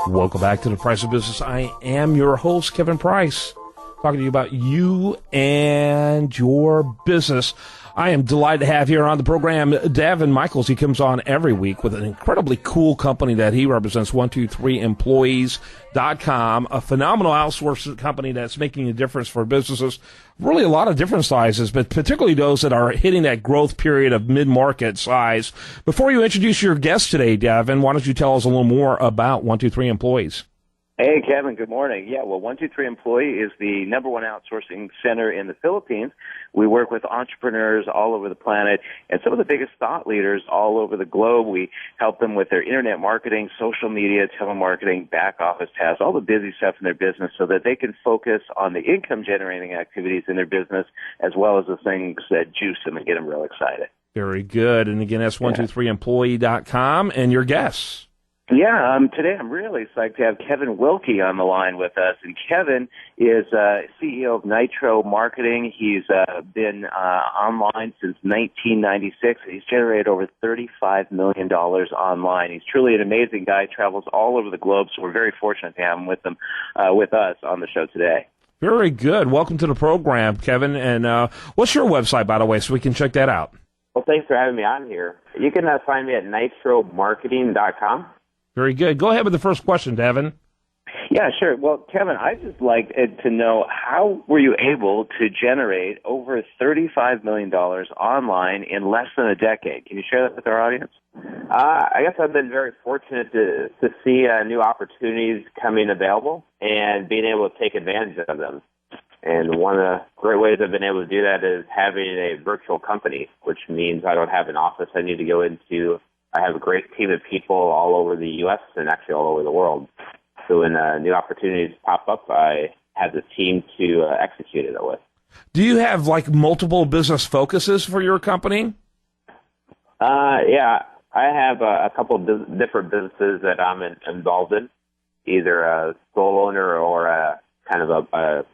Welcome back to The Price of Business. I am your host, Kevin Price, talking to you about you and your business. I am delighted to have here on the program Davin Michaels. He comes on every week with an incredibly cool company that he represents, 123employees.com, a phenomenal outsourcing company that's making a difference for businesses, really a lot of different sizes, but particularly those that are hitting that growth period of mid-market size. Before you introduce your guest today, Davin, why don't you tell us a little more about 123 Employees? Hey, Kevin, good morning. Yeah, well, 123 Employee is the number one outsourcing center in the Philippines. We work with entrepreneurs all over the planet and some of the biggest thought leaders all over the globe. We help them with their internet marketing, social media, telemarketing, back office tasks, all the busy stuff in their business so that they can focus on the income-generating activities in their business as well as the things that juice them and get them real excited. Very good. And again, that's 123employee.com and your guests. Yeah, today I'm really psyched to have Kevin Wilke on the line with us. And Kevin is CEO of Nitro Marketing. He's been online since 1996. He's generated over $35 million online. He's truly an amazing guy, travels all over the globe, so we're very fortunate to have him with us on the show today. Very good. Welcome to the program, Kevin. And what's your website, by the way, so we can check that out? Well, thanks for having me on here. You can find me at nitromarketing.com. Very good. Go ahead with the first question, Davin. Yeah, sure. Well, Kevin, I'd just like to know, how were you able to generate over $35 million online in less than a decade? Can you share that with our audience? I guess I've been very fortunate to see new opportunities coming available and being able to take advantage of them. And one of the great ways I've been able to do that is having a virtual company, which means I don't have an office I need to go into. I have a great team of people all over the U.S. and actually all over the world. So when new opportunities pop up, I have the team to execute it with. Do you have multiple business focuses for your company? Yeah, I have a couple of different businesses that I'm involved in, either a sole owner or a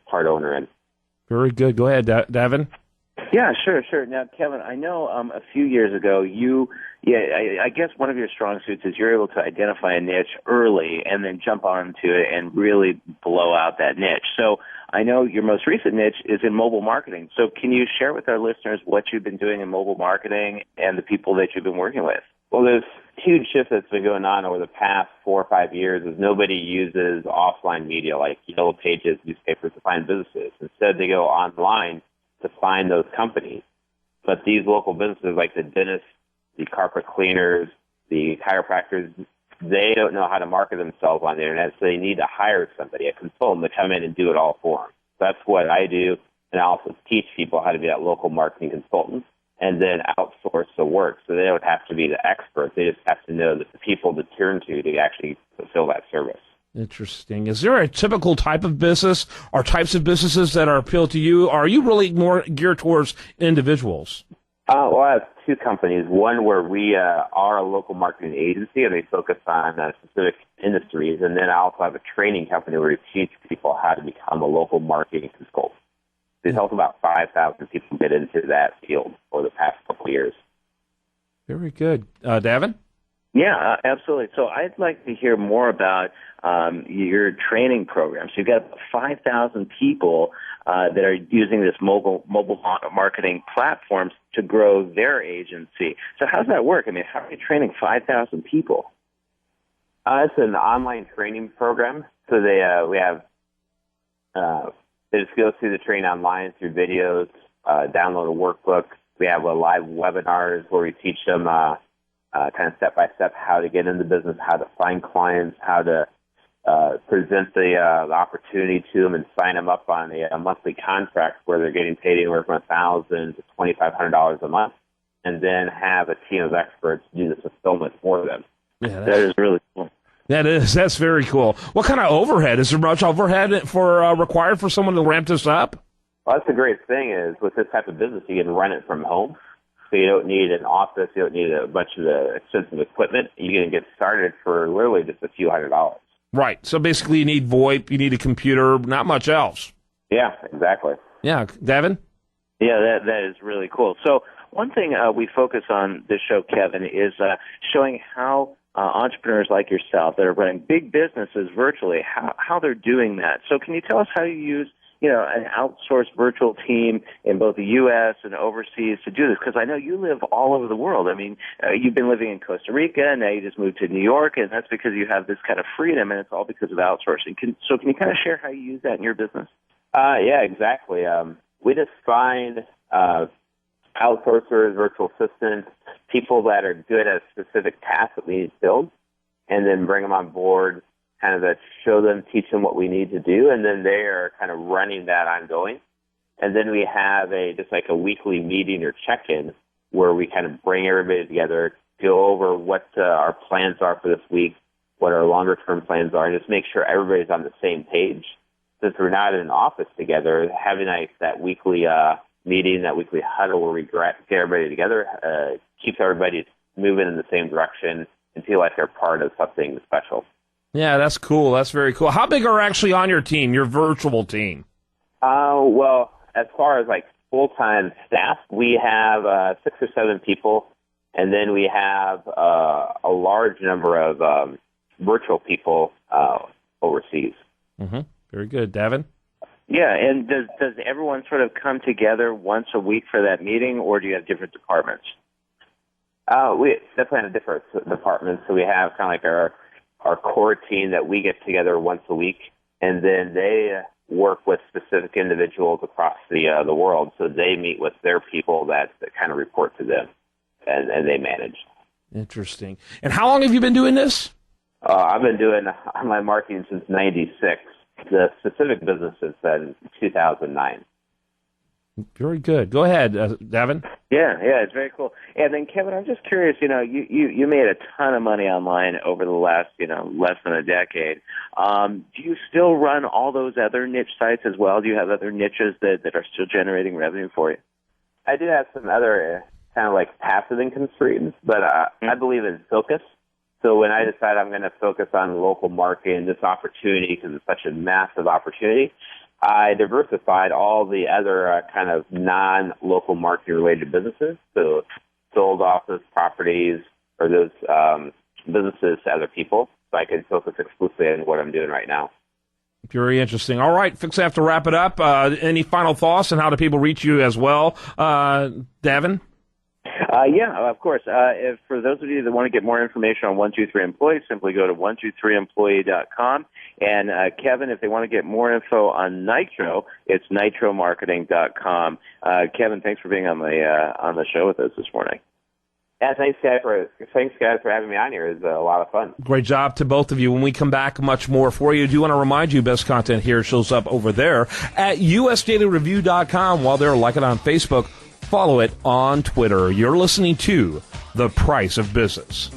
part owner in. Very good. Go ahead, Davin. Yeah, sure. Now, Kevin, I know a few years ago I guess one of your strong suits is you're able to identify a niche early and then jump onto it and really blow out that niche. So I know your most recent niche is in mobile marketing. So can you share with our listeners what you've been doing in mobile marketing and the people that you've been working with? Well, there's a huge shift that's been going on over the past 4 or 5 years is nobody uses offline media like Yellow Pages, newspapers to find businesses. Instead, they go online to find those companies. But these local businesses like the dentists, the carpet cleaners, the chiropractors, they don't know how to market themselves on the internet, so they need to hire somebody, a consultant, to come in and do it all for them. That's what I do, and I also teach people how to be that local marketing consultant and then outsource the work so they don't have to be the expert. They just have to know that the people to turn to actually fulfill that service. Interesting. Is there a typical type of business or types of businesses that are appeal to you? Or are you really more geared towards individuals? Well, I have 2 companies. One where we are a local marketing agency, and they focus on specific industries. And then I also have a training company where we teach people how to become a local marketing consultant. There's also about 5,000 people get into that field over the past couple of years. Very good. Davin? Yeah, absolutely. So I'd like to hear more about your training program. So you've got 5,000 people that are using this mobile marketing platforms to grow their agency. So how does that work? I mean, how are you training 5,000 people? It's an online training program. So they just go through the training online through videos, download a workbook. We have live webinars where we teach them kind of step-by-step how to get into business, how to find clients, how to present the opportunity to them and sign them up on a monthly contract where they're getting paid anywhere from $1,000 to $2,500 a month, and then have a team of experts do the fulfillment for them. Yeah, that is really cool. That's very cool. What kind of overhead? Is there much overhead required for someone to ramp this up? Well, that's the great thing is with this type of business, you can run it from home. So you don't need an office. You don't need a bunch of the expensive equipment. You can get started for literally just a few $100s. Right. So basically you need VoIP, you need a computer, not much else. Yeah, exactly. Yeah. Davin? Yeah, that is really cool. So one thing we focus on this show, Kevin, is showing how entrepreneurs like yourself that are running big businesses virtually, how they're doing that. So can you tell us how you use an outsourced virtual team in both the U.S. and overseas to do this? Because I know you live all over the world. I mean, you've been living in Costa Rica, and now you just moved to New York, and that's because you have this kind of freedom, and it's all because of outsourcing. Can you kind of share how you use that in your business? Yeah, exactly. We just find outsourcers, virtual assistants, people that are good at specific tasks that we need to build, and then bring them on board, kind of that show them, teach them what we need to do, and then they are kind of running that ongoing. And then we have just like a weekly meeting or check-in where we kind of bring everybody together, go over what our plans are for this week, what our longer-term plans are, and just make sure everybody's on the same page. Since we're not in an office together, having that weekly meeting, that weekly huddle where we get everybody together keeps everybody moving in the same direction and feel like they're part of something special. Yeah, that's cool. That's very cool. How big are actually on your team, your virtual team? Well, as far as like full-time staff, we have 6 or 7 people, and then we have a large number of virtual people overseas. Mm-hmm. Very good. Davin? Yeah, and does everyone sort of come together once a week for that meeting, or do you have different departments? We definitely have different departments. So we have kind of like our core team that we get together once a week, and then they work with specific individuals across the world. So they meet with their people that kind of report to them, and they manage. Interesting. And how long have you been doing this? I've been doing online marketing since '96. The specific business is in 2009. Very good. Go ahead, Davin. Yeah, it's very cool. And then, Kevin, I'm just curious, you made a ton of money online over the last, less than a decade. Do you still run all those other niche sites as well? Do you have other niches that are still generating revenue for you? I do have some other kind of like passive income streams, but I believe in focus. So when I decide I'm going to focus on local marketing, this opportunity, because it's such a massive opportunity, I diversified all the other kind of non-local marketing-related businesses, so sold office properties or those businesses to other people, so I can focus exclusively on what I'm doing right now. Very interesting. All right, Fix, I have to wrap it up. Any final thoughts on how do people reach you as well? Davin? Yeah, of course. If for those of you that want to get more information on 123 Employee, simply go to 123employee.com. And Kevin, if they want to get more info on Nitro, it's nitromarketing.com. Kevin, thanks for being on the show with us this morning. Yeah, thanks guys for having me on here. It's a lot of fun. Great job to both of you. When we come back, much more for you. I do want to remind you, best content here shows up over there at usdailyreview.com. While they're like it on Facebook, follow it on Twitter. You're listening to The Price of Business.